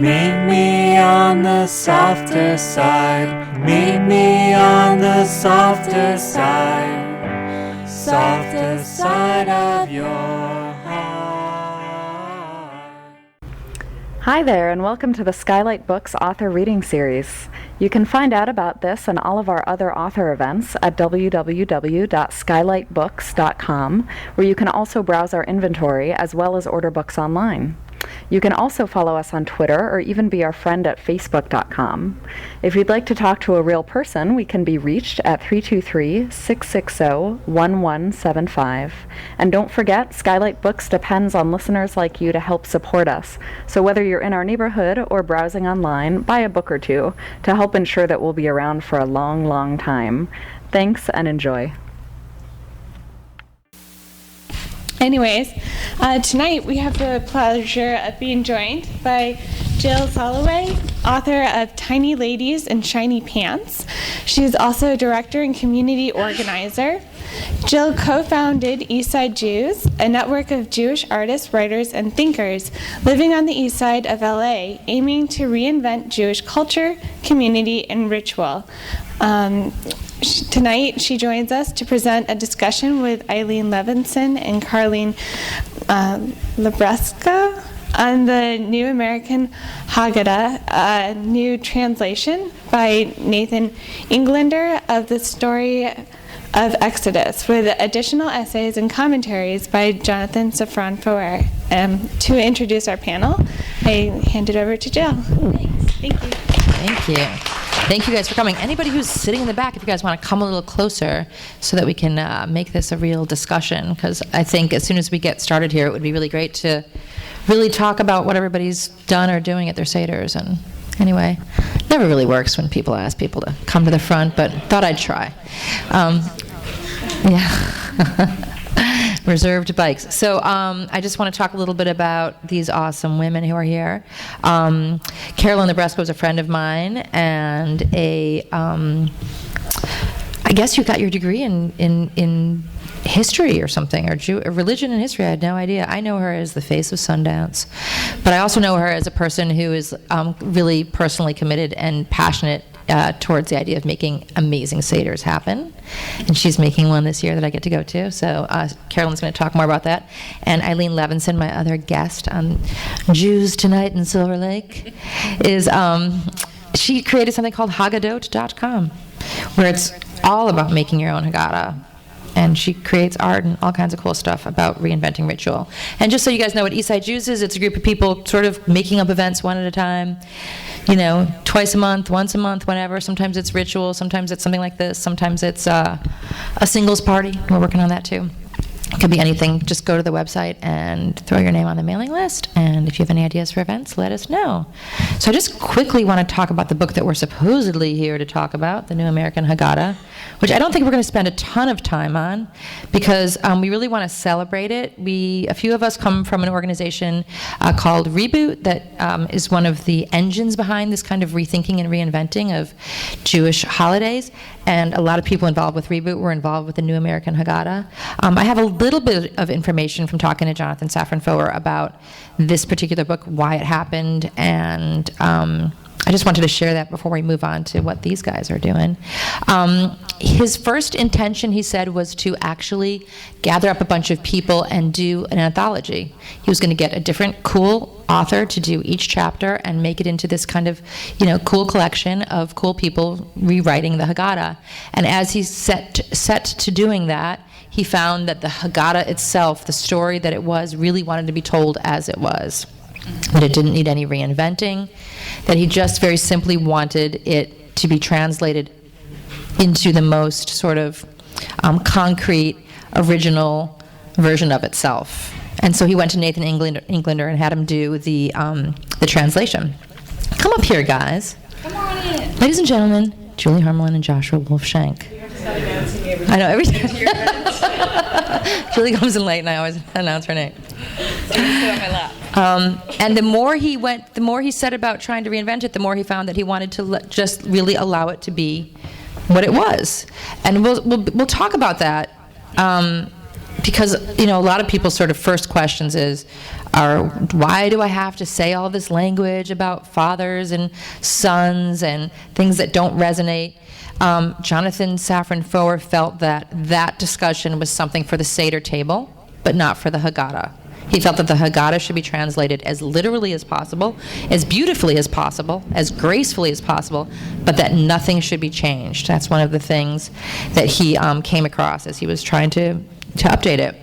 Meet me on the softer side. Meet me on the softer side. Softer side of your heart. Hi there, and welcome to the Skylight Books Author Reading Series. You can find out about this and all of our other author events at www.skylightbooks.com, where you can also browse our inventory as well as order books online. You can also follow us on Twitter or even be our friend at facebook.com. If you'd like to talk to a real person, we can be reached at 323-660-1175. And don't forget, Skylight Books depends on listeners like you to help support us. So whether you're in our neighborhood or browsing online, buy a book or two to help ensure that we'll be around for a long, long time. Thanks and enjoy. Anyways, tonight we have the pleasure of being joined by Jill Soloway, author of Tiny Ladies in Shiny Pants. She is also a director and community organizer. Jill co-founded Eastside Jews, a network of Jewish artists, writers, and thinkers living on the east side of LA, aiming to reinvent Jewish culture, community, and ritual. Tonight, she joins us to present a discussion with Eileen Levinson and Carleen Libresco on the new American Haggadah, a new translation by Nathan Englander of the story of Exodus, with additional essays and commentaries by Jonathan Safron Foer. To introduce our panel, I hand it over to Jill. Thanks. Thank you. Thank you. Thank you guys for coming. Anybody who's sitting in the back, if you guys want to come a little closer so that we can make this a real discussion, because I think as soon as we get started here, it would be really great to really talk about what everybody's done or doing at their seders. And anyway, it never really works when people ask people to come to the front, but thought I'd try. Yeah. Reserved bikes. So I just want to talk a little bit about these awesome women who are here. Carolyn Libresco is a friend of mine, and I guess you got your degree in history or something, or religion and history. I had no idea. I know her as the face of Sundance, but I also know her as a person who is really personally committed and passionate towards the idea of making amazing seders happen. And she's making one this year that I get to go to. So Carolyn's going to talk more about that. And Eileen Levinson, my other guest on Jews Tonight in Silver Lake, is she created something called Haggadot.com, where it's all about making your own Haggadah. And she creates art and all kinds of cool stuff about reinventing ritual. And just so you guys know what Eastside Jews is, it's a group of people sort of making up events one at a time, you know, twice a month, once a month, whenever. Sometimes it's ritual, sometimes it's something like this, sometimes it's a singles party. We're working on that too. It could be anything. Just go to the website and throw your name on the mailing list. And if you have any ideas for events, let us know. So I just quickly want to talk about the book that we're supposedly here to talk about, the new American Haggadah, which I don't think we're going to spend a ton of time on because we really want to celebrate it. A few of us come from an organization called Reboot that is one of the engines behind this kind of rethinking and reinventing of Jewish holidays. And a lot of people involved with Reboot were involved with the new American Haggadah. I have a little bit of information from talking to Jonathan Safron Foer about this particular book, why it happened, and I just wanted to share that before we move on to what these guys are doing. His first intention, he said, was to actually gather up a bunch of people and do an anthology. He was going to get a different cool author to do each chapter and make it into this kind of, cool collection of cool people rewriting the Haggadah. And as he set to doing that, he found that the Haggadah itself, the story that it was, really wanted to be told as it was. That it didn't need any reinventing, that he just very simply wanted it to be translated into the most sort of concrete, original version of itself. And so he went to Nathan Englander and had him do the translation. Come up here, guys. Come on in. Ladies and gentlemen, Julie Harmelin and Joshua Wolfshank. I know, every time. Julie comes in late and I always announce her name. And the more he set about trying to reinvent it, the more he found that he wanted to just really allow it to be what it was. And we'll talk about that because, a lot of people's sort of first questions are, why do I have to say all this language about fathers and sons and things that don't resonate? Jonathan Safron Foer felt that discussion was something for the Seder table, but not for the Haggadah. He felt that the Haggadah should be translated as literally as possible, as beautifully as possible, as gracefully as possible, but that nothing should be changed. That's one of the things that he came across as he was trying to update it.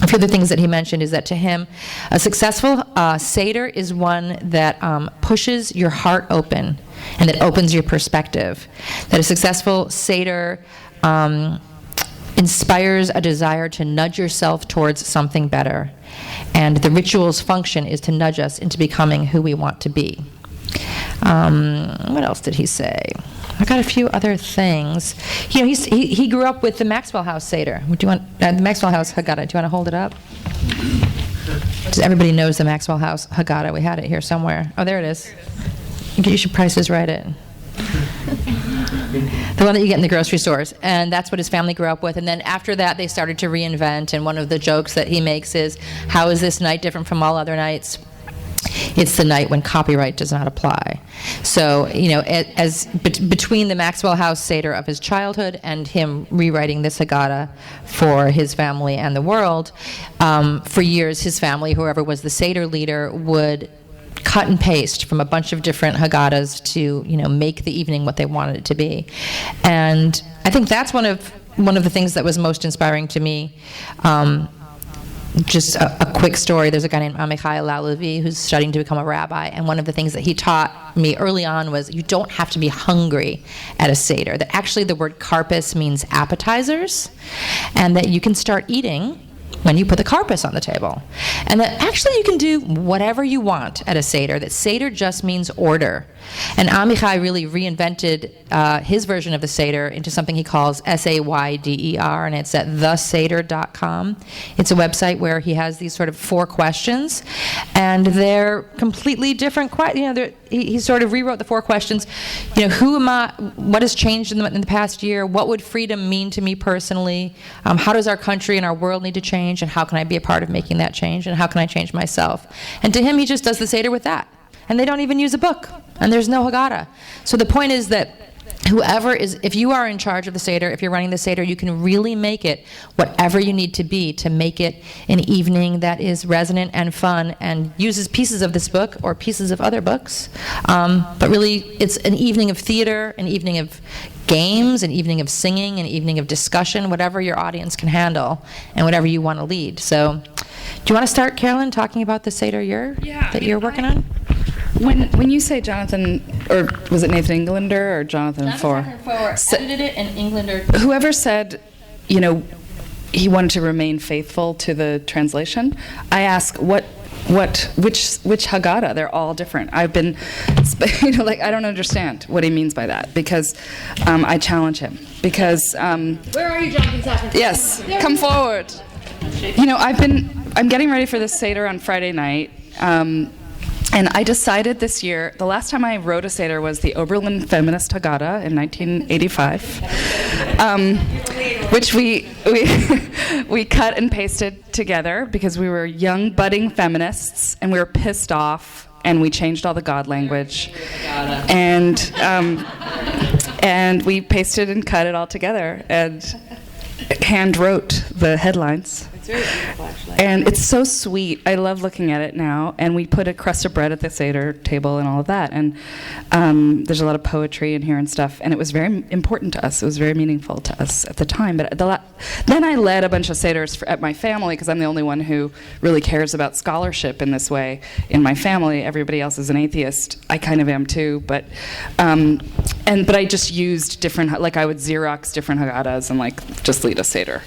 A few of the things that he mentioned is that to him, a successful Seder is one that pushes your heart open and that opens your perspective. That a successful Seder inspires a desire to nudge yourself towards something better. And the ritual's function is to nudge us into becoming who we want to be. What else did he say? I got a few other things. He grew up with the Maxwell House Seder. Do you want the Maxwell House Haggadah? Do you want to hold it up? Everybody knows the Maxwell House Haggadah. We had it here somewhere. Oh, there it is. You should Price is Right it. The one that you get in the grocery stores. And that's what his family grew up with. And then after that, they started to reinvent. And one of the jokes that he makes is, how is this night different from all other nights? It's the night when copyright does not apply. So, between the Maxwell House Seder of his childhood and him rewriting this Haggadah for his family and the world, for years his family, whoever was the Seder leader, would cut and paste from a bunch of different Haggadahs to, make the evening what they wanted it to be. And I think that's one of the things that was most inspiring to me. Just a quick story. There's a guy named Amichai Lau-Levi who's studying to become a rabbi, and one of the things that he taught me early on was you don't have to be hungry at a Seder, that actually the word karpas means appetizers, and that you can start eating when you put the karpas on the table. And that actually you can do whatever you want at a Seder, that Seder just means order. And Amichai really reinvented his version of the Seder into something he calls SAYDER, and it's at theseder.com. It's a website where he has these sort of 4 questions, and they're completely different. He sort of rewrote the 4 questions. Who am I? What has changed in the past year? What would freedom mean to me personally? How does our country and our world need to change? And how can I be a part of making that change? And how can I change myself? And to him, he just does the Seder with that. And they don't even use a book. And there's no Haggadah. So the point is that if you are in charge of the Seder, if you're running the Seder, you can really make it whatever you need to be to make it an evening that is resonant and fun and uses pieces of this book or pieces of other books. But really, it's an evening of theater, an evening of games, an evening of singing, an evening of discussion, whatever your audience can handle and whatever you want to lead. So do you want to start, Carolyn, talking about the Seder that you're working on? When you say Jonathan, or was it Nathan Englander or Jonathan Foer? Jonathan Foer edited it, and Englander. Whoever said, he wanted to remain faithful to the translation, I ask which Haggadah? They're all different. I've been, I don't understand what he means by that, because I challenge him. Because where are you, Jonathan Safron? Yes, come forward. I'm getting ready for this Seder on Friday night. And I decided this year, the last time I wrote a Seder was the Oberlin Feminist Haggadah in 1985, which we cut and pasted together because we were young, budding feminists, and we were pissed off, and we changed all the God language. And we pasted and cut it all together, and hand wrote the headlines. It's very beautiful, actually. And it's so sweet. I love looking at it now. And we put a crust of bread at the Seder table and all of that. And there's a lot of poetry in here and stuff. And it was very important to us. It was very meaningful to us at the time. But then I led a bunch of Seders at my family, because I'm the only one who really cares about scholarship in this way in my family. Everybody else is an atheist. I kind of am too. But I just used different, I would Xerox different Haggadahs and just lead a Seder.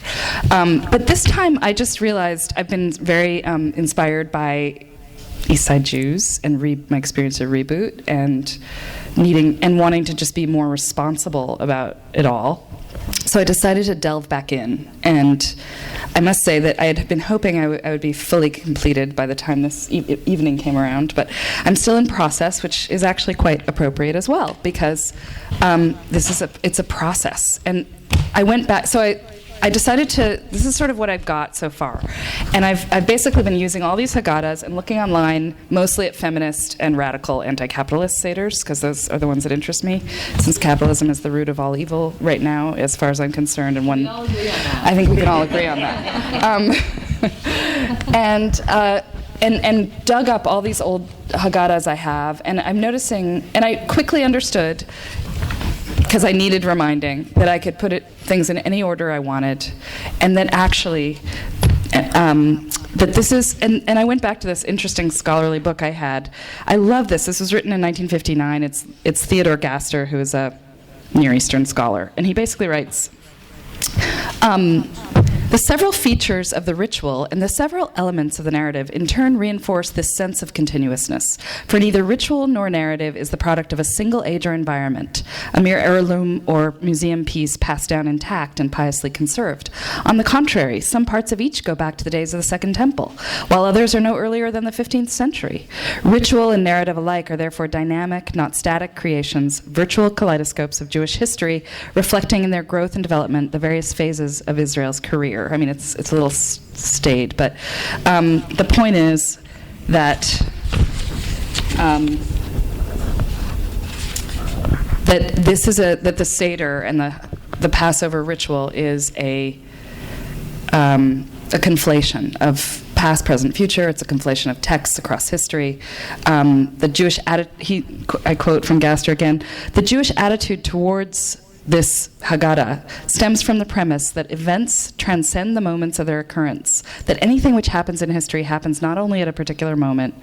But this time I just realized I've been very inspired by East Side Jews and my experience of Reboot and wanting to just be more responsible about it all. So I decided to delve back in, and I must say that I had been hoping I would be fully completed by the time this evening came around, but I'm still in process, which is actually quite appropriate as well, because it's a process. And I went back, so I decided to, this is sort of what I've got so far. And I've basically been using all these Haggadahs and looking online mostly at feminist and radical anti-capitalist seders, because those are the ones that interest me, since capitalism is the root of all evil right now, as far as I'm concerned. And one, I think we can all agree on that. And dug up all these old Haggadahs I have, and I'm noticing, and I quickly understood, because I needed reminding, that I could put things in any order I wanted, and that actually, that this is, and I went back to this interesting scholarly book I had. I love this. This was written in 1959. It's Theodore Gaster, who is a Near Eastern scholar, and he basically writes, the several features of the ritual and the several elements of the narrative in turn reinforce this sense of continuousness. For neither ritual nor narrative is the product of a single age or environment, a mere heirloom or museum piece passed down intact and piously conserved. On the contrary, some parts of each go back to the days of the Second Temple, while others are no earlier than the 15th century. Ritual and narrative alike are therefore dynamic, not static creations, virtual kaleidoscopes of Jewish history, reflecting in their growth and development the various phases of Israel's career. I mean, it's a little staid, but the point is that this is that the Seder and the Passover ritual is a conflation of past, present, future. It's a conflation of texts across history. The Jewish I quote from Gaster again: the Jewish attitude towards this Haggadah stems from the premise that events transcend the moments of their occurrence, that anything which happens in history happens not only at a particular moment,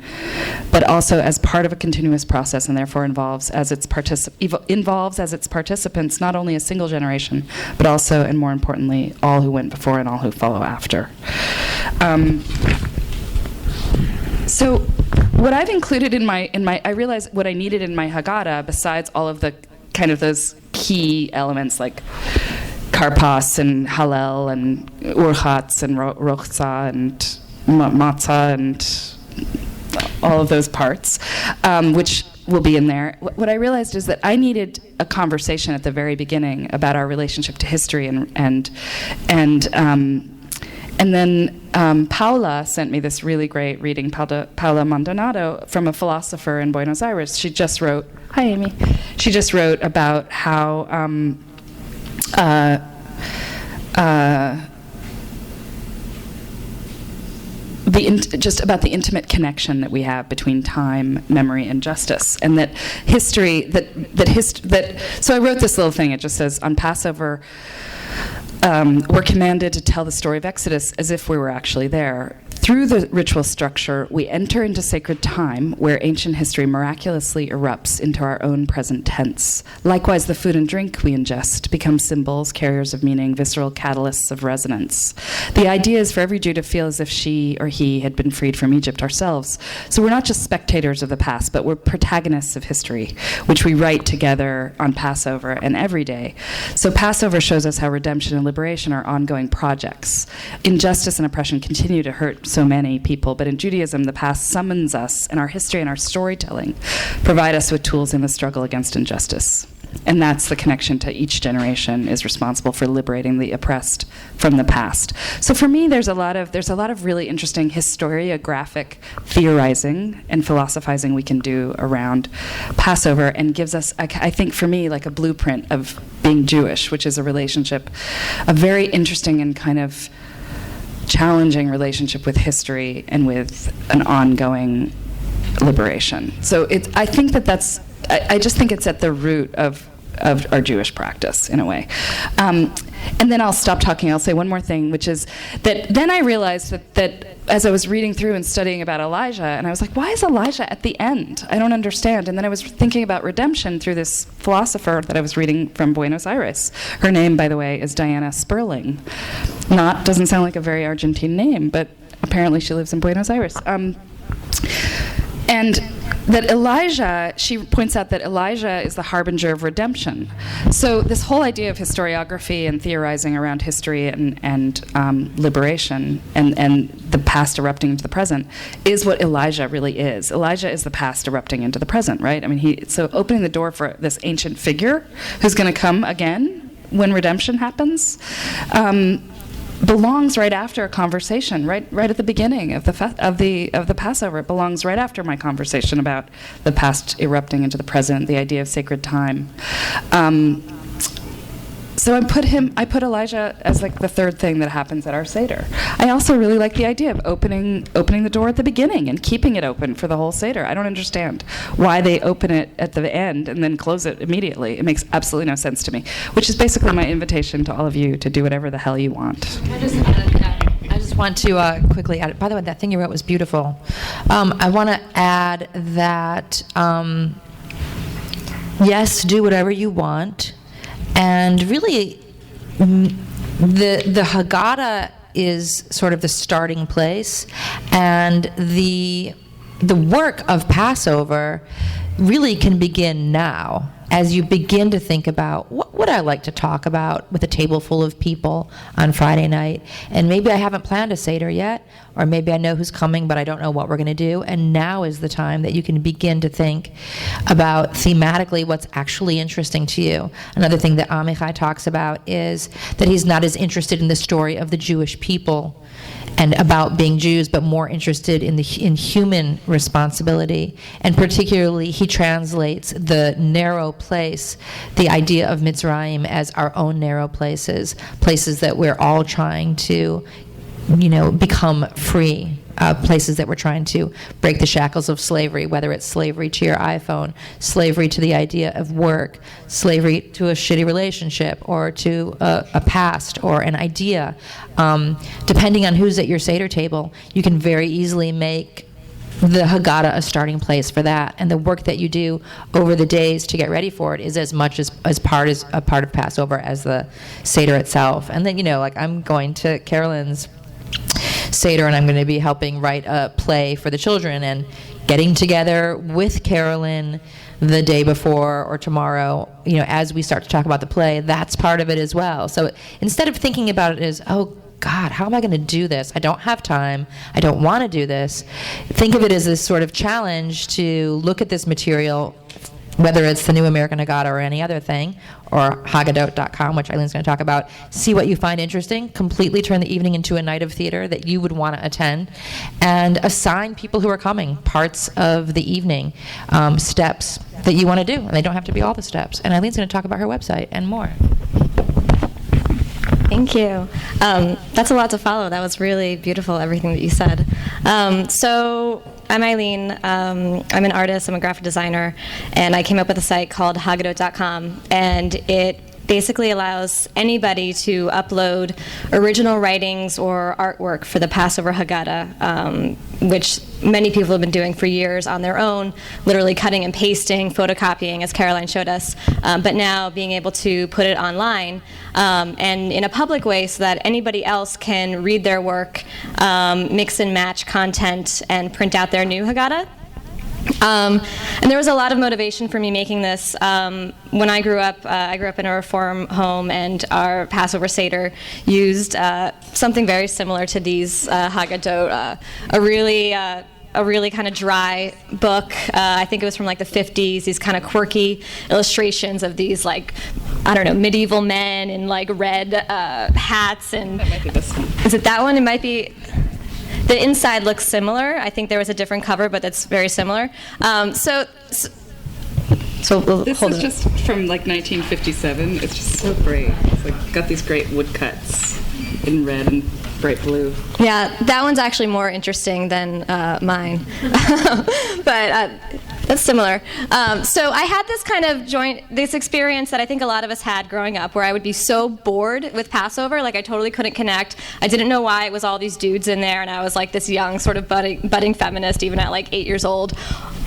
but also as part of a continuous process, and therefore involves as its participants not only a single generation, but also, and more importantly, all who went before and all who follow after. So what I've included in my, I realized what I needed in my Haggadah, besides all of the kind of those key elements like karpas and hallel and urchatz and rochza and matzah and all of those parts, which will be in there. What I realized is that I needed a conversation at the very beginning about our relationship to history, and then Paula sent me this really great reading, Paula Maldonado, from a philosopher in Buenos Aires. She just wrote, hi Amy, she just wrote about how just about the intimate connection that we have between time, memory, and justice, and that history, so I wrote this little thing. It just says, on Passover, we're commanded to tell the story of Exodus as if we were actually there. Through the ritual structure, we enter into sacred time where ancient history miraculously erupts into our own present tense. Likewise, the food and drink we ingest become symbols, carriers of meaning, visceral catalysts of resonance. The idea is for every Jew to feel as if she or he had been freed from Egypt ourselves. So we're not just spectators of the past, but we're protagonists of history, which we write together on Passover and every day. So Passover shows us how redemption and liberation are ongoing projects. Injustice and oppression continue to hurt so many people, but in Judaism, the past summons us, and our history and our storytelling provide us with tools in the struggle against injustice. And that's the connection to each generation is responsible for liberating the oppressed from the past. So for me, there's a lot of really interesting historiographic theorizing and philosophizing we can do around Passover, and gives us, I think for me, like a blueprint of being Jewish, which is a relationship, a very interesting and kind of challenging relationship with history and with an ongoing liberation. So I think that's, I just think it's at the root of our Jewish practice in a way. And then I'll stop talking. I'll say one more thing, which is that then I realized that as I was reading through and studying about Elijah, and I was like, why is Elijah at the end? I don't understand. And then I was thinking about redemption through this philosopher that I was reading from Buenos Aires. Her name, by the way, is Diana Sperling. Doesn't sound like a very Argentine name, but apparently she lives in Buenos Aires. And that Elijah, she points out that Elijah is the harbinger of redemption. So this whole idea of historiography and theorizing around history and liberation and the past erupting into the present is what Elijah really is. Elijah is the past erupting into the present, right? I mean, so opening the door for this ancient figure who's going to come again when redemption happens, belongs right after a conversation, right at the beginning of the Passover. It belongs right after my conversation about the past erupting into the present, the idea of sacred time. So I put Elijah as like the third thing that happens at our Seder. I also really like the idea of opening the door at the beginning and keeping it open for the whole Seder. I don't understand why they open it at the end and then close it immediately. It makes absolutely no sense to me, which is basically my invitation to all of you to do whatever the hell you want. I just want to quickly add, by the way, that thing you wrote was beautiful. I want to add that, yes, do whatever you want. And really, the Haggadah is sort of the starting place, and the work of Passover really can begin now, as you begin to think about what would I like to talk about with a table full of people on Friday night. And maybe I haven't planned a Seder yet, or maybe I know who's coming, but I don't know what we're going to do. And now is the time that you can begin to think about thematically what's actually interesting to you. Another thing that Amichai talks about is that he's not as interested in the story of the Jewish people and about being Jews, but more interested in human responsibility. And particularly, he translates the narrow place, the idea of Mitzrayim, as our own narrow places that we're all trying to, become free. Places that we're trying to break the shackles of slavery, whether it's slavery to your iPhone, slavery to the idea of work, slavery to a shitty relationship, or to a past or an idea. Depending on who's at your Seder table, you can very easily make the Haggadah a starting place for that. And the work that you do over the days to get ready for it is as much as a part of Passover as the Seder itself. And then, I'm going to Carolyn's Seder, and I'm going to be helping write a play for the children, and getting together with Carolyn the day before or tomorrow, as we start to talk about the play, that's part of it as well. So instead of thinking about it as, oh God, how am I going to do this? I don't have time. I don't want to do this. Think of it as this sort of challenge to look at this material, whether it's the new American Haggadah or any other thing, or Haggadot.com, which Eileen's going to talk about. See what you find interesting, completely turn the evening into a night of theater that you would want to attend, and assign people who are coming parts of the evening, steps that you want to do. And they don't have to be all the steps. And Eileen's going to talk about her website and more. Thank you. That's a lot to follow. That was really beautiful, everything that you said. So I'm Eileen. I'm an artist. I'm a graphic designer. And I came up with a site called Haggadot.com. And it basically allows anybody to upload original writings or artwork for the Passover Haggadah, which many people have been doing for years on their own, literally cutting and pasting, photocopying, as Caroline showed us, but now being able to put it online and in a public way so that anybody else can read their work, mix and match content, and print out their new Haggadah. And there was a lot of motivation for me making this. When I grew up in a Reform home, and our Passover Seder used something very similar to these Haggadot, a really kind of dry book. I think it was from like the 50s, these kind of quirky illustrations of these medieval men in like red hats. And that might be this one. Is it that one? It might be. The inside looks similar. I think there was a different cover, but that's very similar. So we'll this hold is it. just from like 1957. It's just so great. It's like got these great woodcuts in red and bright blue. Yeah, that one's actually more interesting than mine, but that's similar. So I had this experience that I think a lot of us had growing up, where I would be so bored with Passover, like I totally couldn't connect. I didn't know why it was all these dudes in there, and I was like this young sort of budding feminist, even at like 8 years old,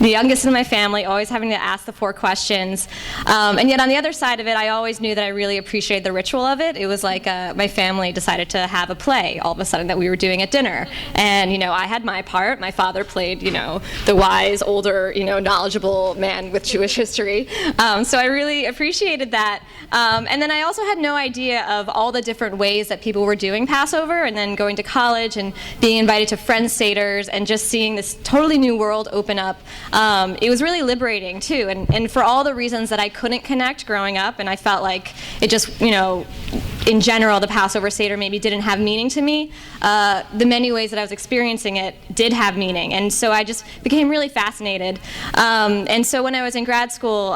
the youngest in my family, always having to ask the 4 questions. And yet on the other side of it, I always knew that I really appreciated the ritual of it. It was like my family decided to have a play all of a sudden that we were doing at dinner, and I had my part. My father played the wise, older, knowledgeable man with Jewish history. So I really appreciated that. And then I also had no idea of all the different ways that people were doing Passover, and then going to college and being invited to friends' seders and just seeing this totally new world open up. it was really liberating too. And for all the reasons that I couldn't connect growing up, and I felt like it just, in general, the Passover Seder maybe didn't have meaning to me, the many ways that I was experiencing it did have meaning. And so I just became really fascinated. And so when I was in grad school,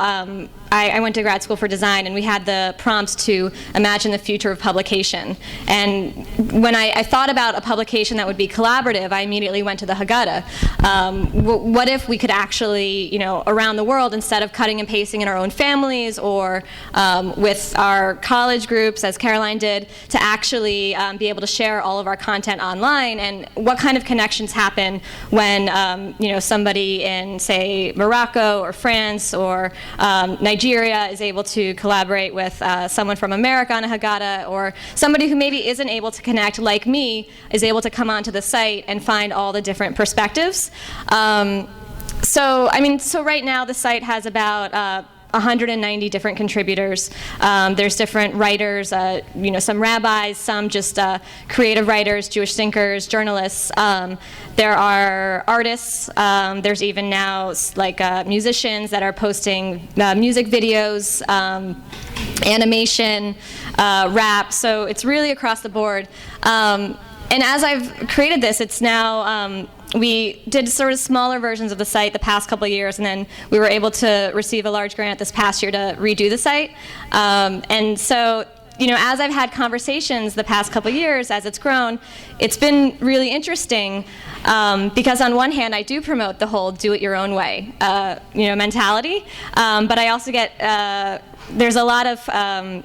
I went to grad school for design, and we had the prompt to imagine the future of publication. And when I thought about a publication that would be collaborative, I immediately went to the Haggadah. What if we could actually, around the world, instead of cutting and pasting in our own families or with our college groups, as Caroline did, to actually be able to share all of our content online, and what kind of connections happen when somebody in, say, Morocco or France or Nigeria is able to collaborate with someone from America on a Haggadah, or somebody who maybe isn't able to connect like me is able to come onto the site and find all the different perspectives. So right now the site has about 190 different contributors. There's different writers, some rabbis, some just creative writers, Jewish thinkers, journalists. There are artists. There's even now musicians that are posting music videos, animation, rap. So it's really across the board. And as I've created this, it's now we did sort of smaller versions of the site the past couple of years, and then we were able to receive a large grant this past year to redo the site. And so, as I've had conversations the past couple of years, as it's grown, it's been really interesting because on one hand, I do promote the whole do-it-your-own-way, mentality, but I also get there's a lot of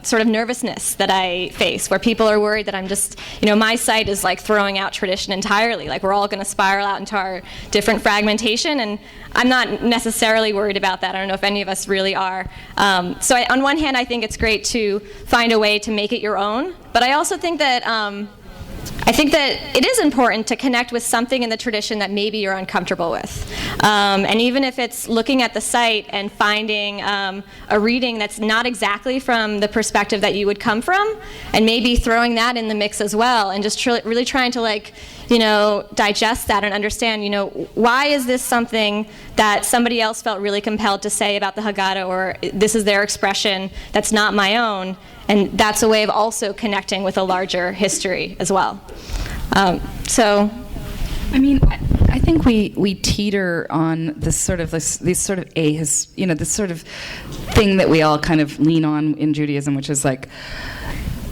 sort of nervousness that I face where people are worried that I'm just, my site is like throwing out tradition entirely. Like we're all going to spiral out into our different fragmentation, and I'm not necessarily worried about that. I don't know if any of us really are. On one hand, I think it's great to find a way to make it your own, but I also think that it is important to connect with something in the tradition that maybe you're uncomfortable with. And even if it's looking at the site and finding a reading that's not exactly from the perspective that you would come from, and maybe throwing that in the mix as well, and just really trying to digest that and understand, why is this something that somebody else felt really compelled to say about the Haggadah, or this is their expression that's not my own. And that's a way of also connecting with a larger history as well. I think we teeter on this sort of this sort of this sort of thing that we all kind of lean on in Judaism, which is like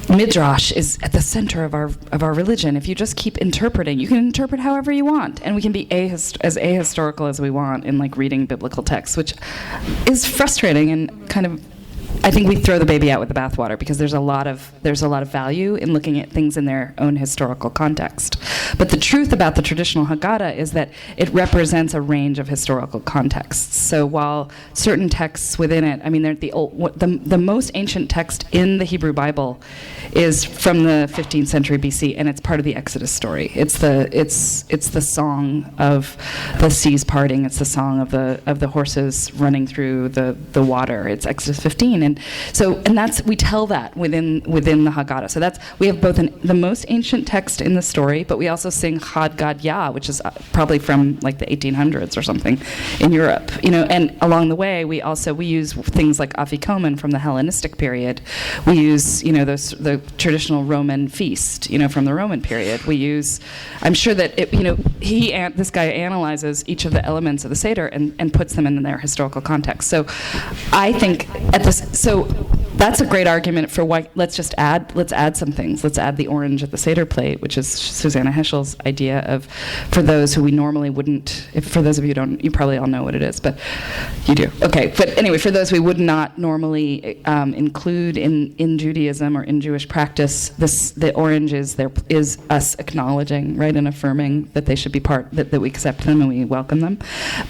Midrash is at the center of our religion. If you just keep interpreting, you can interpret however you want, and we can be as ahistorical as we want in reading biblical texts, which is frustrating and kind of. I think we throw the baby out with the bathwater because there's a lot of value in looking at things in their own historical context. But the truth about the traditional Haggadah is that it represents a range of historical contexts. So while certain texts within it, they're the most ancient text in the Hebrew Bible is from the 15th century BC, and it's part of the Exodus story. It's the song of the seas parting. It's the song of the horses running through the water. It's Exodus 15. And that's we tell that within the Haggadah. So we have both the most ancient text in the story, but we also sing Chad Gad Yah, which is probably from the 1800s or something in Europe. And along the way we use things like Afikomen from the Hellenistic period. We use the traditional Roman feast from the Roman period. We use. I'm sure that this guy analyzes each of the elements of the Seder and puts them in their historical context. So I think So that's a great argument for why let's add some things. Let's add the orange at the Seder plate, which is Susanna Heschel's idea of, for those who we normally wouldn't, for those of you who don't, you probably all know what it is, but you do. Okay, but anyway, for those we would not normally include in Judaism or in Jewish practice, the orange is us acknowledging, right, and affirming that they should be part, that we accept them and we welcome them.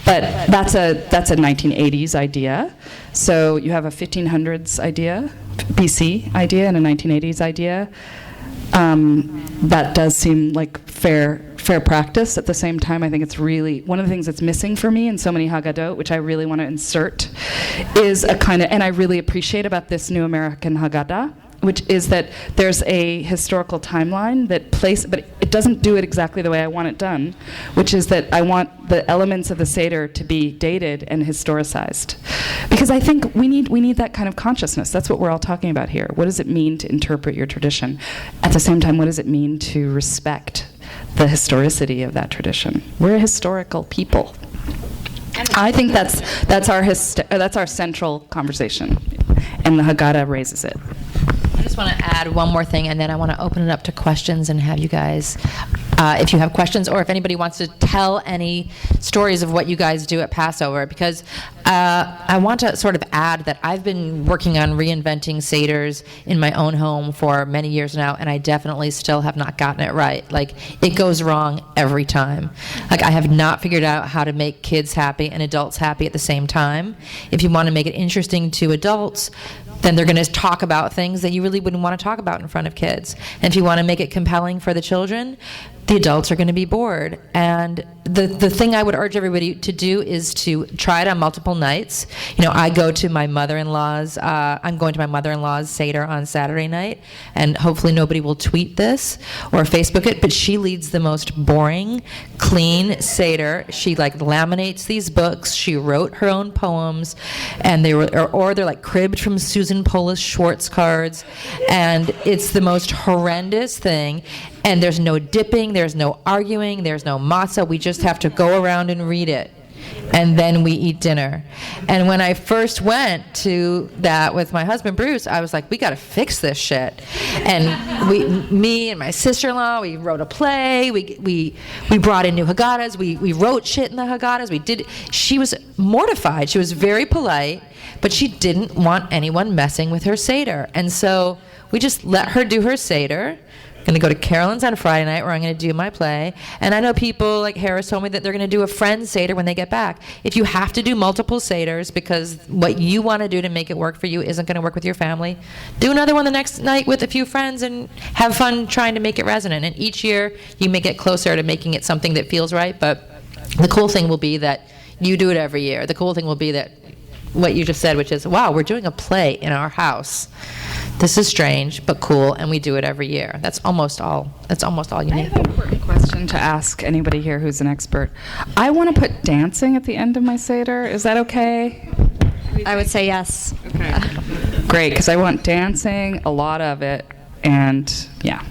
But that's a 1980s idea. So you have a 1500s idea, BC idea, and a 1980s idea. That does seem like fair practice. At the same time, I think it's really one of the things that's missing for me in so many Haggadot, which I really want to insert, is a kind of, and I really appreciate about this new American Haggadah, which is that there's a historical timeline that but it doesn't do it exactly the way I want it done, which is that I want the elements of the Seder to be dated and historicized. Because I think we need that kind of consciousness. That's what we're all talking about here. What does it mean to interpret your tradition? At the same time, what does it mean to respect the historicity of that tradition? We're a historical people. I think that's our central conversation, and the Haggadah raises it. I just want to add one more thing, and then I want to open it up to questions and have you guys, if you have questions or if anybody wants to tell any stories of what you guys do at Passover, because I want to sort of add that I've been working on reinventing Seders in my own home for many years now, and I definitely still have not gotten it right. Like, it goes wrong every time. Like, I have not figured out how to make kids happy and adults happy at the same time. If you want to make it interesting to adults, then they're going to talk about things that you really wouldn't want to talk about in front of kids. And if you want to make it compelling for the children, the adults are going to be bored. And the thing I would urge everybody to do is to try it on multiple nights. You know, I go to my mother-in-law's, I'm going to my mother-in-law's Seder on Saturday night, and hopefully nobody will tweet this or Facebook it, but she leads the most boring, clean Seder. She like laminates these books. She wrote her own poems, and they're like cribbed from Susan Polis Schwartz cards, and it's the most horrendous thing. And there's no dipping, there's no arguing, there's no matzah. We just have to go around and read it. And then we eat dinner. And when I first went to that with my husband, Bruce, I was like, we got to fix this shit. And me and my sister-in-law, we wrote a play. We brought in new Haggadahs. We wrote shit in the Haggadahs. She was mortified. She was very polite, but she didn't want anyone messing with her Seder. And so we just let her do her Seder. I'm going to go to Carolyn's on Friday night where I'm going to do my play. And I know people like Harris told me that they're going to do a friend's Seder when they get back. If you have to do multiple Seders because what you want to do to make it work for you isn't going to work with your family, do another one the next night with a few friends and have fun trying to make it resonant. And each year you may get closer to making it something that feels right. But the cool thing will be that you do it every year. The cool thing will be that what you just said, which is, wow, we're doing a play in our house. This is strange, but cool, and we do it every year. That's almost all you need. I have an important question to ask anybody here who's an expert. I want to put dancing at the end of my Seder. Is that okay? I would say yes. Okay. Great, because I want dancing, a lot of it, and yeah.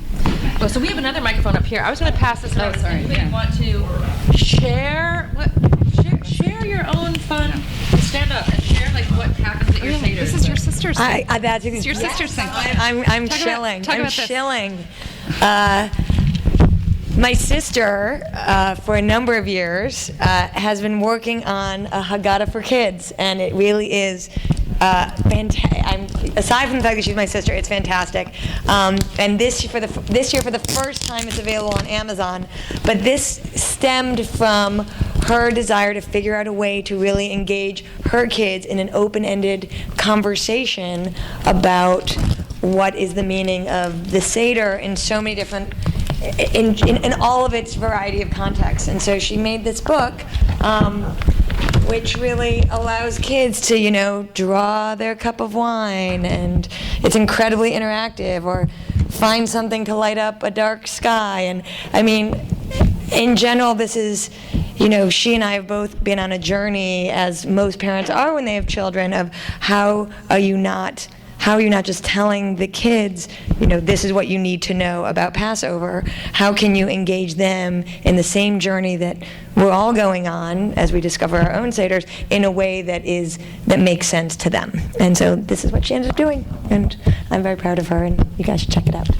Well, so we have another microphone up here. I was going to pass this around. Sorry. Anybody want to share your own fun? Stand up and share like what happens at your Seder. This is your sister's thing. That's It's your sister's thing. I'm chilling. Talk I'm about this. chilling. My sister, for a number of years, has been working on a Haggadah for kids, and it really is fantastic. Aside from the fact that she's my sister, it's fantastic. And this year, for the first time, it's available on Amazon. But this stemmed from her desire to figure out a way to really engage her kids in an open-ended conversation about what is the meaning of the Seder in so many different, in all of its variety of contexts. And so she made this book, which really allows kids to, draw their cup of wine, and it's incredibly interactive, or find something to light up a dark sky. And I mean, in general, this is, she and I have both been on a journey, as most parents are when they have children, of how are you not just telling the kids, this is what you need to know about Passover? How can you engage them in the same journey that we're all going on as we discover our own Seders in a way that makes sense to them? And so this is what she ended up doing, and I'm very proud of her, and you guys should check it out.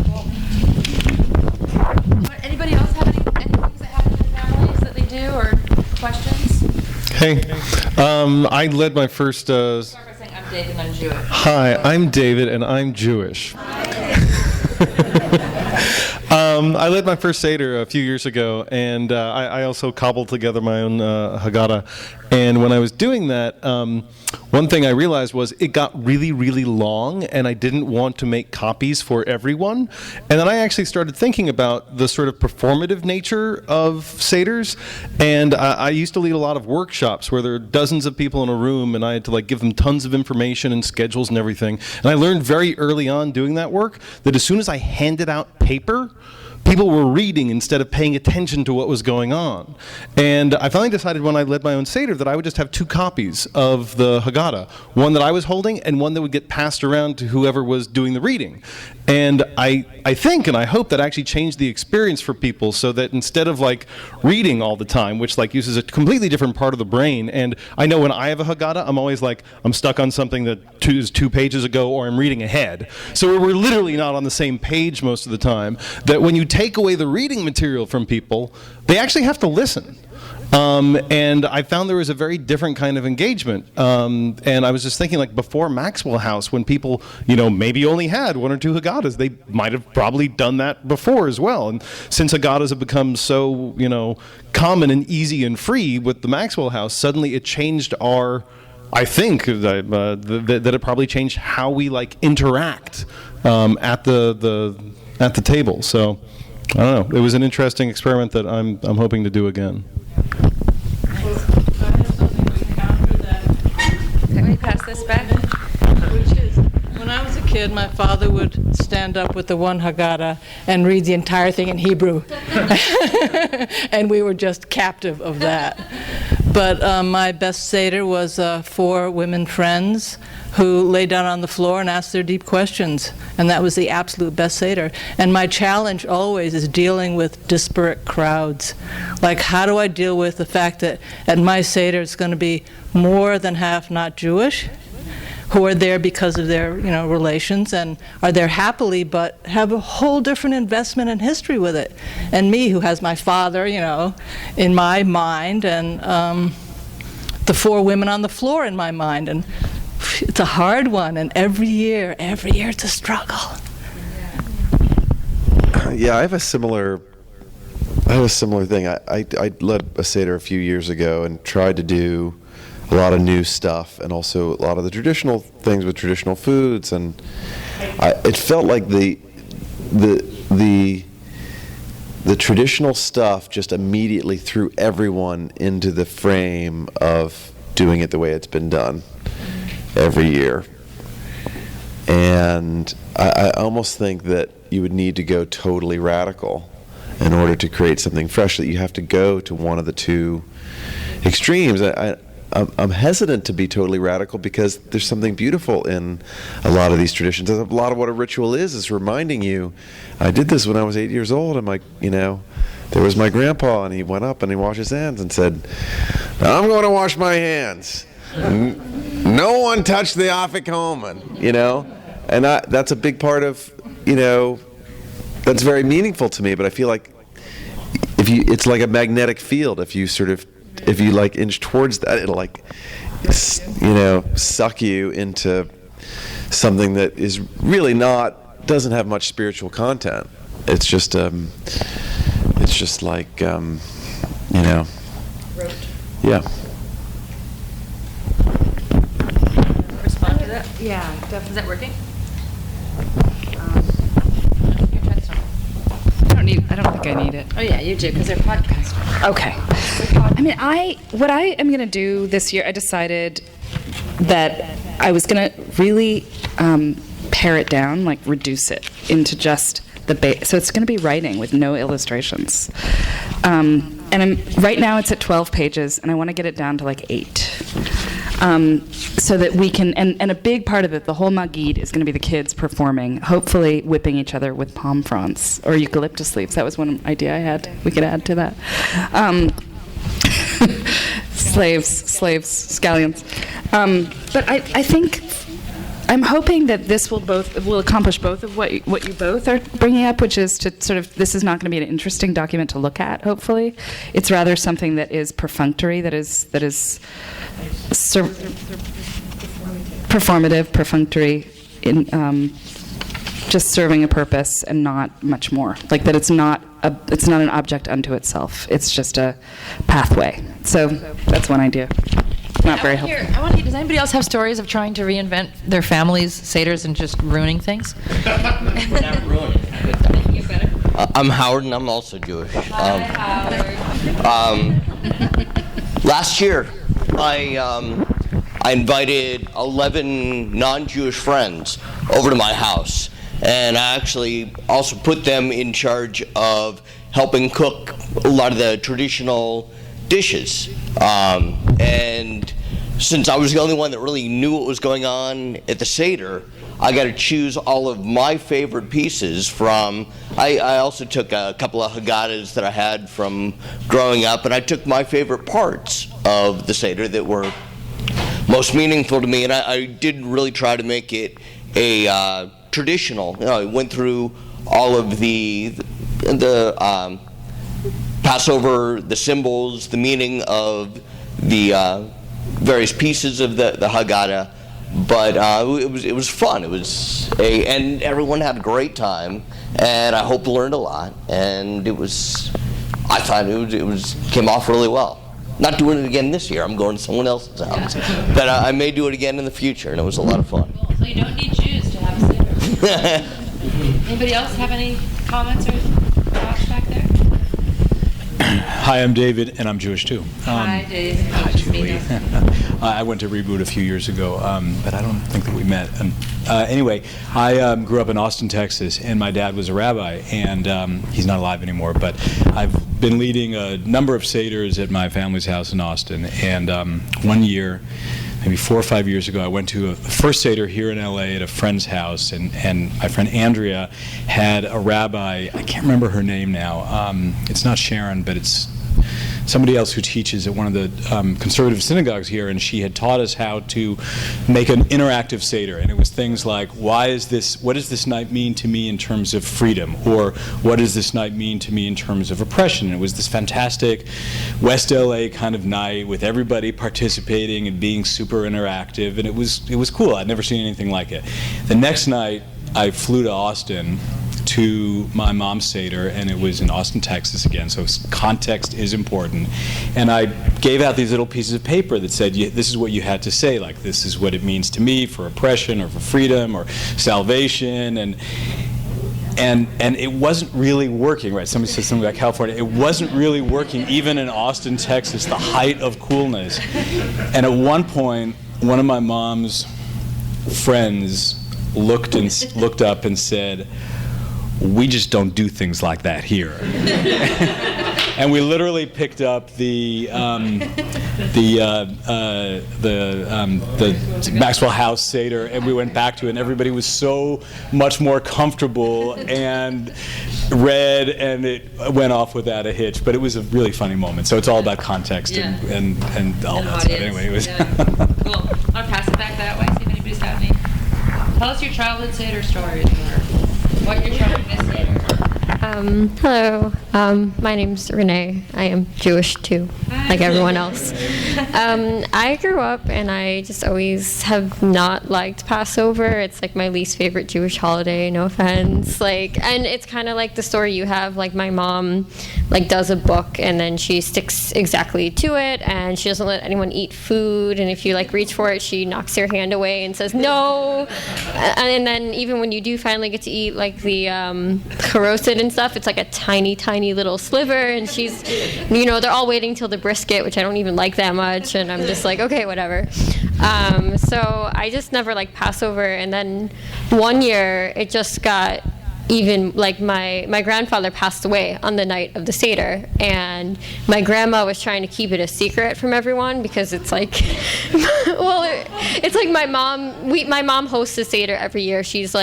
Anybody else have any things that happen in families that they do, or questions? Hey, I led my first... Start by saying I'm David and I'm Jewish. Hi, I'm David and I'm Jewish. I led my first Seder a few years ago, and I also cobbled together my own Haggadah. And when I was doing that, one thing I realized was it got really, really long, and I didn't want to make copies for everyone. And then I actually started thinking about the sort of performative nature of Seders. And I used to lead a lot of workshops where there are dozens of people in a room, and I had to give them tons of information and schedules and everything. And I learned very early on doing that work that as soon as I handed out paper, people were reading instead of paying attention to what was going on. And I finally decided when I led my own Seder that I would just have 2 copies of the Haggadah, one that I was holding and one that would get passed around to whoever was doing the reading. And I think and I hope that actually changed the experience for people, so that instead of like reading all the time, which like uses a completely different part of the brain, and I know when I have a Haggadah, I'm always like, I'm stuck on something that is 2 pages ago, or I'm reading ahead. So we're literally not on the same page most of the time, that when you take away the reading material from people, they actually have to listen. And I found there was a very different kind of engagement. And I was just thinking, like, before Maxwell House, when people, maybe only had 1 or 2 Haggadahs, they might have probably done that before as well. And since Haggadahs have become so, common and easy and free with the Maxwell House, suddenly it changed I think that it probably changed how we interact at the table. So I don't know. It was an interesting experiment that I'm hoping to do again. Can we pass this back? Which is, when I was a kid, my father would stand up with the one Haggadah and read the entire thing in Hebrew. And we were just captive of that. But my best Seder was 4 women friends who lay down on the floor and asked their deep questions. And that was the absolute best Seder. And my challenge always is dealing with disparate crowds. Like, how do I deal with the fact that at my Seder it's going to be more than half not Jewish, who are there because of their, relations, and are there happily, but have a whole different investment in history with it. And me, who has my father, in my mind, and the 4 women on the floor in my mind. And it's a hard one, and every year it's a struggle. Yeah, I have a similar thing. I led a Seder a few years ago and tried to do a lot of new stuff, and also a lot of the traditional things with traditional foods, and it felt like the traditional stuff just immediately threw everyone into the frame of doing it the way it's been done every year. And I almost think that you would need to go totally radical in order to create something fresh, that you have to go to one of the 2 extremes. I'm hesitant to be totally radical because there's something beautiful in a lot of these traditions. A lot of what a ritual is reminding you, I did this when I was 8 years old, and there was my grandpa, and he went up and he washed his hands and said, I'm going to wash my hands. No one touched the afikomen, and that's a big part of, that's very meaningful to me. But I feel like it's like a magnetic field. If you inch towards that, it'll suck you into something that is really doesn't have much spiritual content. It's just like, yeah. Respond to that? Yeah. Is that working? I don't think I need it. Oh yeah, you do, because they're podcasters. Okay. What I am going to do this year, I decided that I was going to really pare it down, reduce it into just the base. So it's going to be writing with no illustrations. And right now it's at 12 pages, and I want to get it down to 8. So that we can, and a big part of it, the whole Magid, is going to be the kids performing, hopefully whipping each other with palm fronds or eucalyptus leaves. That was one idea I had. We could add to that. Slaves, scallions. But I think, I'm hoping that this will accomplish both of what you both are bringing up, which is to sort of, this is not going to be an interesting document to look at, hopefully. It's rather something that is perfunctory, that is perfunctory, in just serving a purpose and not much more. That it's not an object unto itself. It's just a pathway. So that's one idea. Not very helpful. I want to hear, does anybody else have stories of trying to reinvent their family's Seders and just ruining things? We're not ruining. I'm Howard, and I'm also Jewish. Hi, Howard. Last year, I invited 11 non-Jewish friends over to my house, and I actually also put them in charge of helping cook a lot of the traditional dishes. And since I was the only one that really knew what was going on at the Seder, I got to choose all of my favorite pieces from. I also took a couple of Haggadahs that I had from growing up, and I took my favorite parts of the Seder that were most meaningful to me, and I did really try to make it a traditional. I went through all of the Passover, the symbols, the meaning of the various pieces of the Haggadah, but it was fun. And everyone had a great time, and I hope learned a lot. And I thought it came off really well. Not doing it again this year. I'm going to someone else's house, but I may do it again in the future, and it was a lot of fun. Cool. So you don't need Jews to have a Seder. Anybody else have any comments or thoughts back there? Hi, I'm David, and I'm Jewish too. Hi, David. Hi, Julie. I went to Reboot a few years ago, but I don't think that we met. Anyway, I grew up in Austin, Texas, and my dad was a rabbi, and he's not alive anymore, but I've been leading a number of Seders at my family's house in Austin, and one year, maybe 4 or 5 years ago, I went to a first Seder here in LA at a friend's house, and my friend Andrea had a rabbi, I can't remember her name now, it's not Sharon, but it's somebody else who teaches at one of the conservative synagogues here, and she had taught us how to make an interactive Seder, and it was things like, what does this night mean to me in terms of freedom, or what does this night mean to me in terms of oppression? And it was this fantastic West LA kind of night with everybody participating and being super interactive, and it was cool. I'd never seen anything like it. The next night, I flew to Austin to my mom's Seder, and it was in Austin, Texas again, so context is important. And I gave out these little pieces of paper that said, this is what you had to say, like this is what it means to me for oppression or for freedom or salvation, and it wasn't really working, right? Somebody said something about California. It wasn't really working even in Austin, Texas, the height of coolness. And at one point, one of my mom's friends looked up and said, "We just don't do things like that here." And we literally picked up the Maxwell House Seder, and we went back to it, and everybody was so much more comfortable and read, and it went off without a hitch. But it was a really funny moment. So it's all about context and all that stuff. Anyway, it was Cool. I'll pass it back that way. See if anybody's got any. Tell us your childhood Seder stories, or what you're trying to miss later. Hello, my name's Renee. I am Jewish too, like everyone else. I grew up and I just always have not liked Passover. It's like my least favorite Jewish holiday, no offense. And it's kind of like the story you have, like my mom does a book and then she sticks exactly to it, and she doesn't let anyone eat food, and if you reach for it, she knocks your hand away and says no. And then even when you do finally get to eat the charoset and stuff, it's like a tiny, tiny little sliver, and she's, they're all waiting till the brisket, which I don't even like that much, and I'm just like, okay, whatever. So I just never liked Passover, and then one year it just got even, my grandfather passed away on the night of the Seder, and my grandma was trying to keep it a secret from everyone, because it's it's like my mom hosts a Seder every year. She's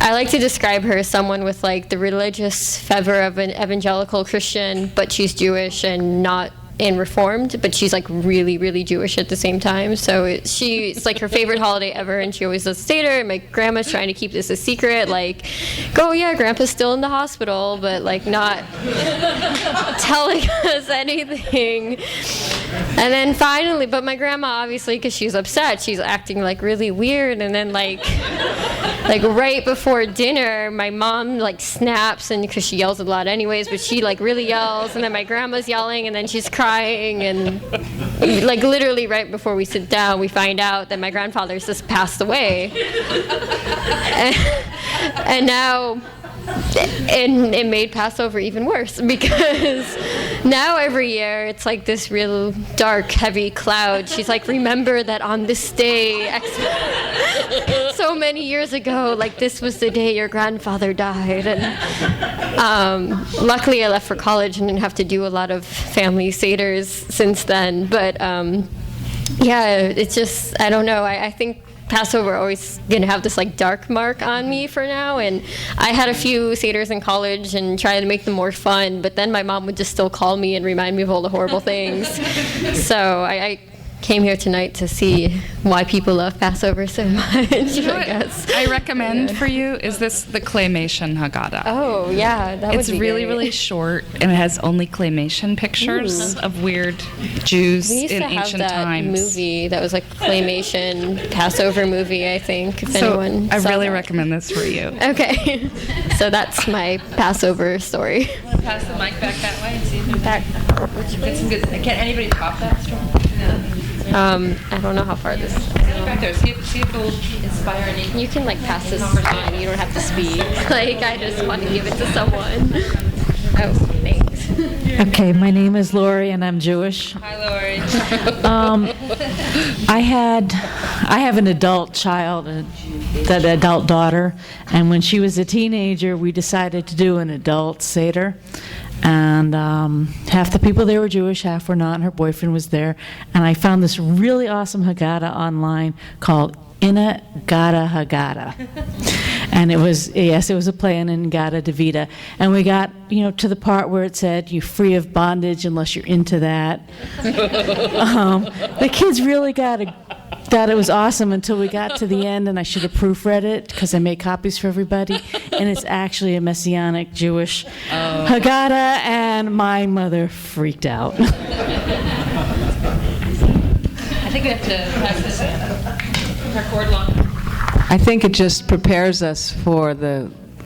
I like to describe her as someone with the religious fervor of an evangelical Christian, but she's Jewish and not and Reformed, but she's really, really Jewish at the same time. So it's her favorite holiday ever, and she always does Seder, and my grandma's trying to keep this a secret, oh yeah, Grandpa's still in the hospital, but not telling us anything. And then finally, but my grandma, obviously, because she's upset, she's acting really weird, and then right before dinner, my mom snaps, and because she yells a lot anyways, but she really yells, and then my grandma's yelling, and then she's crying, and literally right before we sit down, we find out that my grandfather's just passed away. And now, and it made Passover even worse, because now every year it's like this real dark, heavy cloud. She's like, remember that on this day, so many years ago, like this was the day your grandfather died. And luckily I left for college and didn't have to do a lot of family seders since then. But yeah, it's just, I don't know. I think Passover always gonna have this like dark mark on me for now, and I had a few seders in college and tried to make them more fun, but then my mom would just still call me and remind me of all the horrible things. So I came here tonight to see why people love Passover so much. You know I guess I recommend for you is the claymation Haggadah. Oh yeah, that it's would be really great. really short, and it has only claymation pictures of weird Jews We used in to have ancient that times. movie that was like claymation Passover movie, I think. If So anyone I saw really that. recommend this for you. Okay, so that's my Passover story. Want to pass the mic back that way and see if get some good. Can anybody top that? I don't know how far this is. Back there. See if it will inspire any. You can like pass this on. You don't have to speak. Like I just want to give it to someone. Oh, thanks. Okay, my name is Lori and I'm Jewish. Hi, Lori. I have an adult child, an adult daughter, and when she was a teenager, we decided to do an adult Seder. And half the people there were Jewish, half were not, and her boyfriend was there. And I found this really awesome Haggadah online called Inna Gada Haggadah. And it was a play on In Gada Davida. And we got, to the part where it said, you're free of bondage unless you're into that. The kids really thought it was awesome until we got to the end, and I should have proofread it because I made copies for everybody. And it's actually a Messianic Jewish Haggadah, and my mother freaked out. I think we have to pass this record long. I think it just prepares us for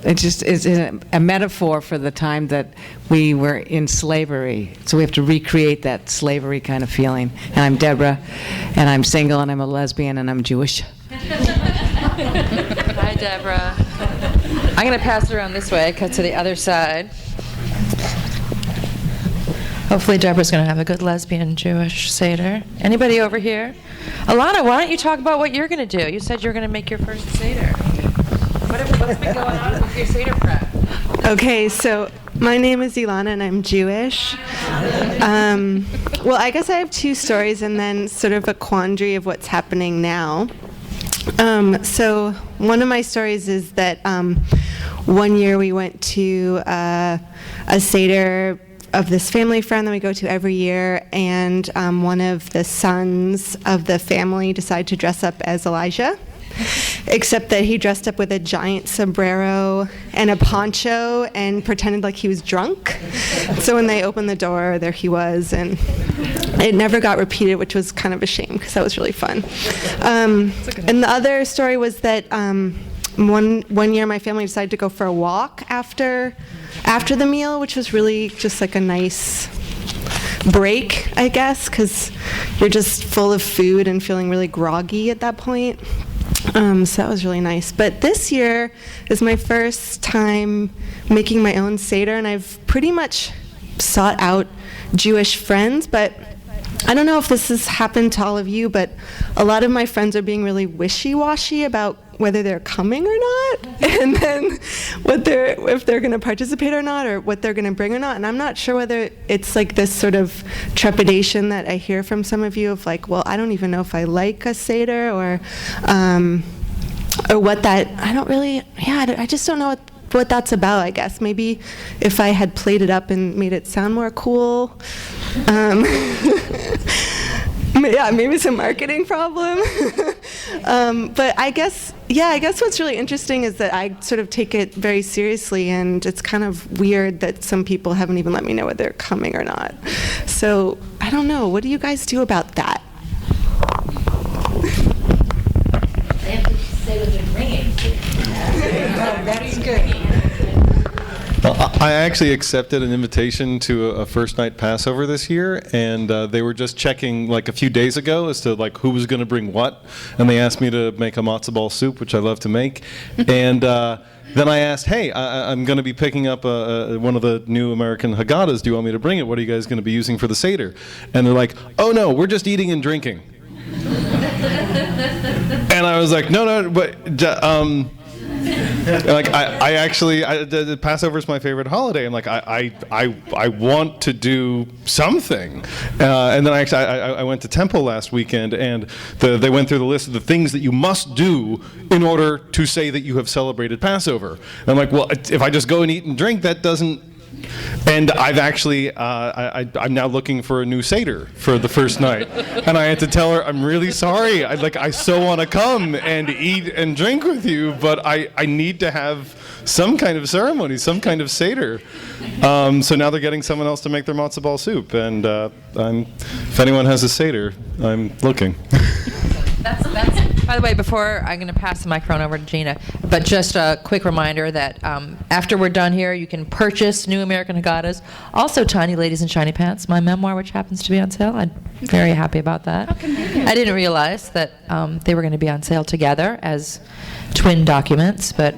it just is a metaphor for the time that we were in slavery. So we have to recreate that slavery kind of feeling. And I'm Deborah, and I'm single, and I'm a lesbian, and I'm Jewish. Hi, Deborah. I'm going to pass it around this way, cut to the other side. Hopefully Deborah's going to have a good lesbian Jewish Seder. Anybody over here? Alana, why don't you talk about what you're going to do? You said you're going to make your first Seder. What's been going on with your Seder prep? Okay, so my name is Ilana and I'm Jewish. Well, I guess I have two stories and then sort of a quandary of what's happening now. So one of my stories is that one year we went to a Seder of this family friend that we go to every year, and one of the sons of the family decided to dress up as Elijah, except that he dressed up with a giant sombrero and a poncho and pretended like he was drunk. So when they opened the door, there he was, and it never got repeated, which was kind of a shame because that was really fun. And the other story was that one year my family decided to go for a walk after the meal, which was really just like a nice break, I guess, because you're just full of food and feeling really groggy at that point. So that was really nice. But this year is my first time making my own Seder, and I've pretty much sought out Jewish friends, but I don't know if this has happened to all of you, but a lot of my friends are being really wishy-washy about whether they're coming or not, and then if they're going to participate or not, or what they're going to bring or not. And I'm not sure whether it's like this sort of trepidation that I hear from some of you of like, well, I don't even know if I like a Seder, or what that, I just don't know what that's about, I guess. Maybe if I had played it up and made it sound more cool. Yeah, maybe it's a marketing problem. But I guess what's really interesting is that I sort of take it very seriously, and it's kind of weird that some people haven't even let me know whether they're coming or not. So I don't know. What do you guys do about that? They have to say what they're bringing. That's good. Well, I actually accepted an invitation to a first night Passover this year, and they were just checking like a few days ago as to like who was going to bring what, and they asked me to make a matzo ball soup, which I love to make, and then I asked, hey, I'm going to be picking up one of the new American Haggadahs. Do you want me to bring it? What are you guys going to be using for the Seder? And they're like, oh no, we're just eating and drinking. And I was like, no, but like I actually the Passover is my favorite holiday. I'm like I want to do something, and then I went to temple last weekend, and they went through the list of the things that you must do in order to say that you have celebrated Passover. And I'm like, well, if I just go and eat and drink, that doesn't. And I've actually, I'm now looking for a new Seder for the first night. And I had to tell her, I'm really sorry. I so want to come and eat and drink with you, but I need to have some kind of ceremony, some kind of Seder. So now they're getting someone else to make their matzo ball soup. And if anyone has a Seder, I'm looking. That's, by the way, before I'm going to pass the microphone over to Gina, but just a quick reminder that after we're done here, you can purchase New American Haggadahs, also Tiny Ladies in Shiny Pants, my memoir, which happens to be on sale. I'm very happy about that. I didn't realize that they were going to be on sale together as twin documents, but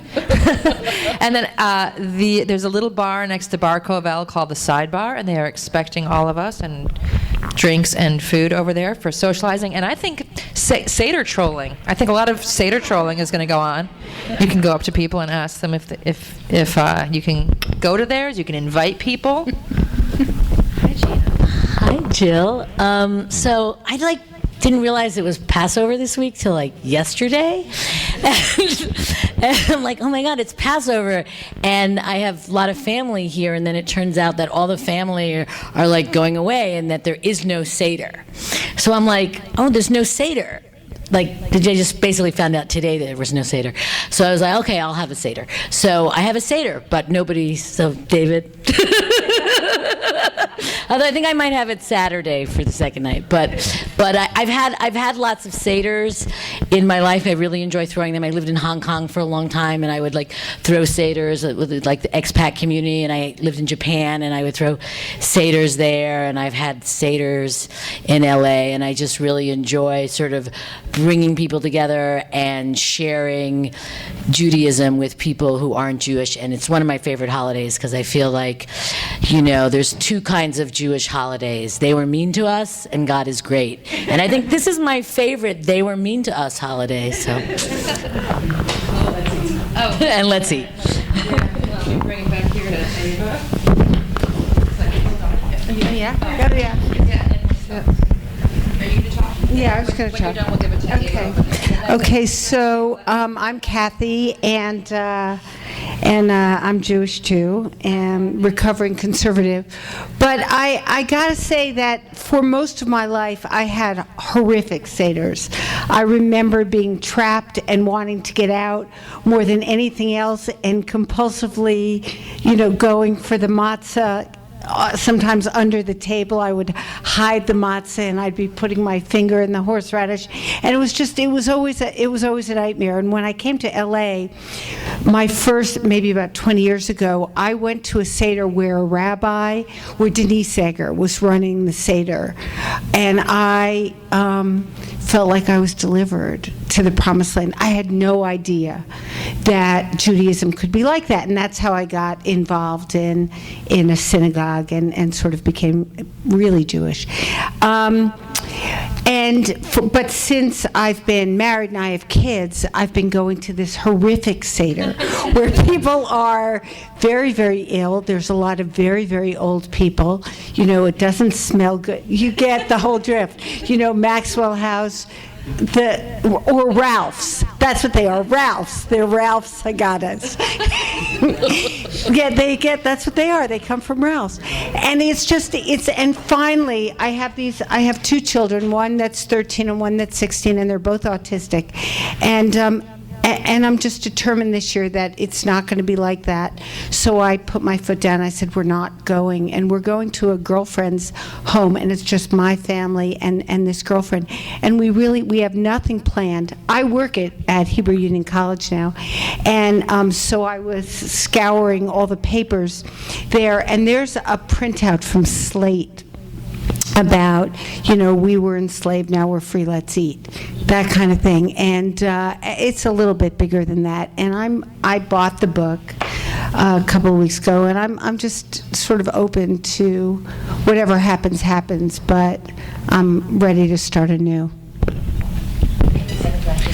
and then there's a little bar next to Bar Covell called the Sidebar, and they are expecting all of us and drinks and food over there for socializing. And I think Seder trolling. I think a lot of Seder trolling is going to go on. You can go up to people and ask them if you can go to theirs. You can invite people. Hi, Jill. So I didn't realize it was Passover this week till yesterday. And I'm like, oh my God, it's Passover. And I have a lot of family here, and then it turns out that all the family are going away and that there is no Seder. So I'm like, oh, there's no Seder. I just basically found out today that there was no Seder. So I was like, okay, I'll have a Seder. So I have a Seder, but nobody, so David. Although I think I might have it Saturday for the second night, but I've had lots of Seders in my life. I really enjoy throwing them. I lived in Hong Kong for a long time, and I would throw Seders with the expat community. And I lived in Japan, and I would throw Seders there. And I've had Seders in LA, and I just really enjoy sort of bringing people together and sharing Judaism with people who aren't Jewish. And it's one of my favorite holidays because I feel like, there's two kinds of Jewish holidays. They were mean to us, and God is great. And I think this is my favorite they were mean to us holiday. So, and let's eat. Bring it back here Are you going to talk? Yeah, I was going to talk. When you're done, we'll give it to you. Okay, so I'm Kathy, and I'm Jewish too, and recovering conservative. But I gotta say that for most of my life, I had horrific Seders. I remember being trapped and wanting to get out more than anything else, and compulsively, going for the matzah. Sometimes under the table, I would hide the matzah, and I'd be putting my finger in the horseradish, and it was always a nightmare. And when I came to LA, my first, maybe about 20 years ago, I went to a Seder where Denise Egger was running the Seder, and I felt like I was delivered to the promised land. I had no idea that Judaism could be like that, and that's how I got involved in a synagogue and sort of became really Jewish. But since I've been married and I have kids, I've been going to this horrific Seder where people are very, very ill. There's a lot of very, very old people. It doesn't smell good. You get the whole drift. Maxwell House, or Ralph's. That's what they are, Ralph's. They're Ralph's Haggadahs. That's what they are. They come from Ralph's. And and finally, I have two children, one that's 13 and one that's 16, and they're both autistic. And And I'm just determined this year that it's not going to be like that. So I put my foot down. I said, we're not going. And we're going to a girlfriend's home, and it's just my family and this girlfriend. And we have nothing planned. I work at Hebrew Union College now. And so I was scouring all the papers there, and there's a printout from Slate about, we were enslaved, now we're free, let's eat, that kind of thing. And it's a little bit bigger than that. And I bought the book a couple of weeks ago, and I'm just sort of open to whatever happens, but I'm ready to start anew.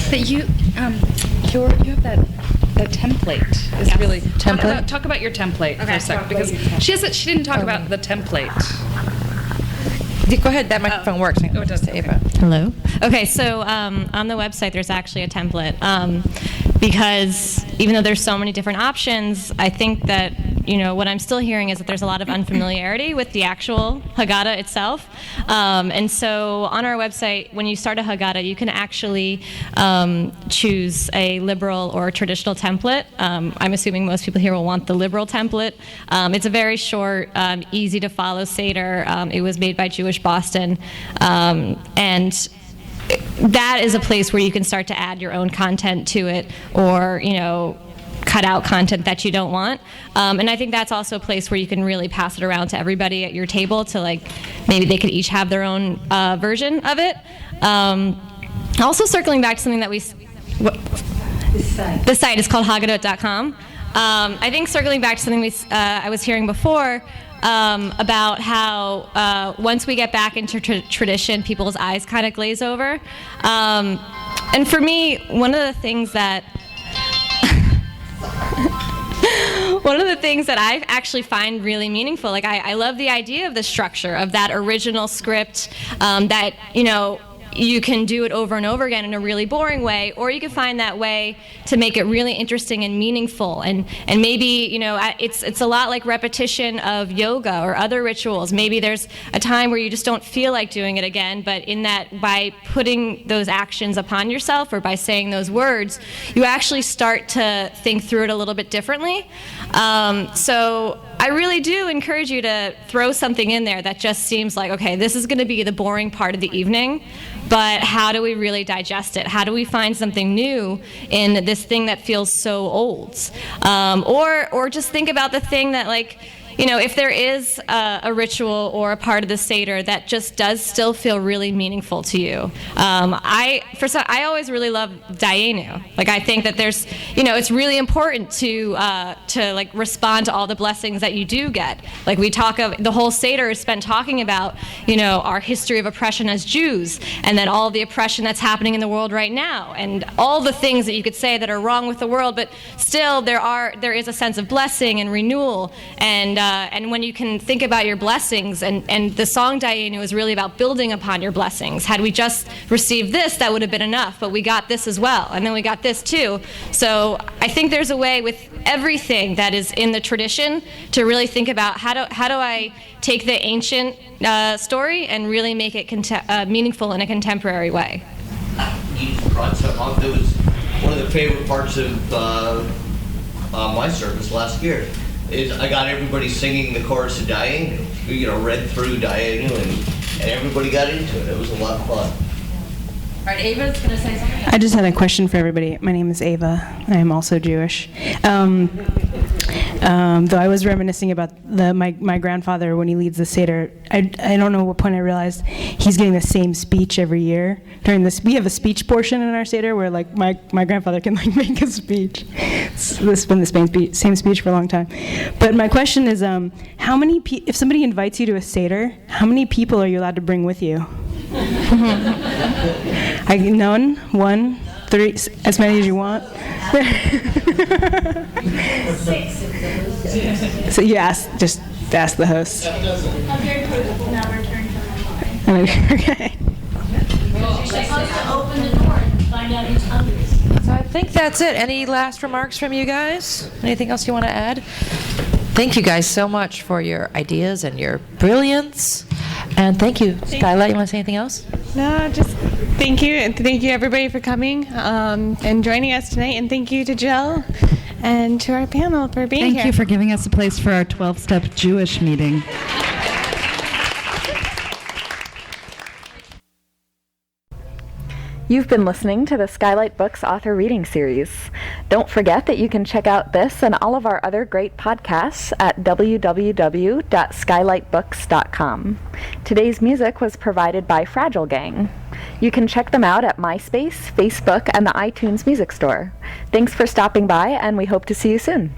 But you have that template is really Template? Talk about your template for a second, because she didn't talk about the template. Go ahead, that microphone works. Oh, it does. Ava. Hello. Okay, so on the website there's actually a template because even though there's so many different options, I think that what I'm still hearing is that there's a lot of unfamiliarity with the actual Haggadah itself. And so on our website, when you start a Haggadah, you can actually choose a liberal or a traditional template. I'm assuming most people here will want the liberal template. It's a very short, easy to follow Seder. It was made by Jewish Boston. And that is a place where you can start to add your own content to it, or, cut out content that you don't want. And I think that's also a place where you can really pass it around to everybody at your table to, maybe they could each have their own version of it. Also circling back to something that the site is called Haggadah.com. I think circling back to something I was hearing before, about how once we get back into tradition, people's eyes kind of glaze over. And for me, one of the things that I actually find really meaningful, I love the idea of the structure of that original script, that, you can do it over and over again in a really boring way, or you can find that way to make it really interesting and meaningful. And maybe, it's a lot like repetition of yoga or other rituals. Maybe there's a time where you just don't feel like doing it again, but in that, by putting those actions upon yourself or by saying those words, you actually start to think through it a little bit differently. So I really do encourage you to throw something in there that just seems like, okay, this is going to be the boring part of the evening, but how do we really digest it? How do we find something new in this thing that feels so old? Or just think about the thing that, if there is a ritual or a part of the Seder that just does still feel really meaningful to you. I always really love Dayenu. I think that there's, it's really important to respond to all the blessings that you do get. We talk of, the whole Seder is spent talking about, our history of oppression as Jews, and then all the oppression that's happening in the world right now, and all the things that you could say that are wrong with the world, but still there is a sense of blessing and renewal, and when you can think about your blessings, and the song Dayenu is really about building upon your blessings. Had we just received this, that would have been enough, but we got this as well, and then we got this too. So I think there's a way with everything that is in the tradition to really think about how do I take the ancient story and really make it meaningful in a contemporary way. You brought something up that was one of the favorite parts of my service last year. Is I got everybody singing the chorus of Dayenu, read through Dayenu, and everybody got into it. It was a lot of fun. All right, Ava's going to say something. I just had a question for everybody. My name is Ava. I am also Jewish. Though I was reminiscing about my grandfather when he leads the Seder. I don't know what point I realized he's getting the same speech every year. During this, we have a speech portion in our Seder where my grandfather can make a speech. This has been the same speech for a long time. But my question is, how many if somebody invites you to a Seder, how many people are you allowed to bring with you? None? 1? 3? As many as you want? So you just ask the host. A very quick will now return to normal. Okay. You're supposed to open the door and find out who's hungry. So I think that's it. Any last remarks from you guys? Anything else you want to add? Thank you guys so much for your ideas and your brilliance. And thank you. Skylight, you want to say anything else? No, just thank you, and thank you everybody for coming and joining us tonight, and thank you to Jill and to our panel for being here. Thank you for giving us a place for our 12-step Jewish meeting. You've been listening to the Skylight Books author reading series. Don't forget that you can check out this and all of our other great podcasts at www.skylightbooks.com. Today's music was provided by Fragile Gang. You can check them out at MySpace, Facebook, and the iTunes Music Store. Thanks for stopping by, and we hope to see you soon.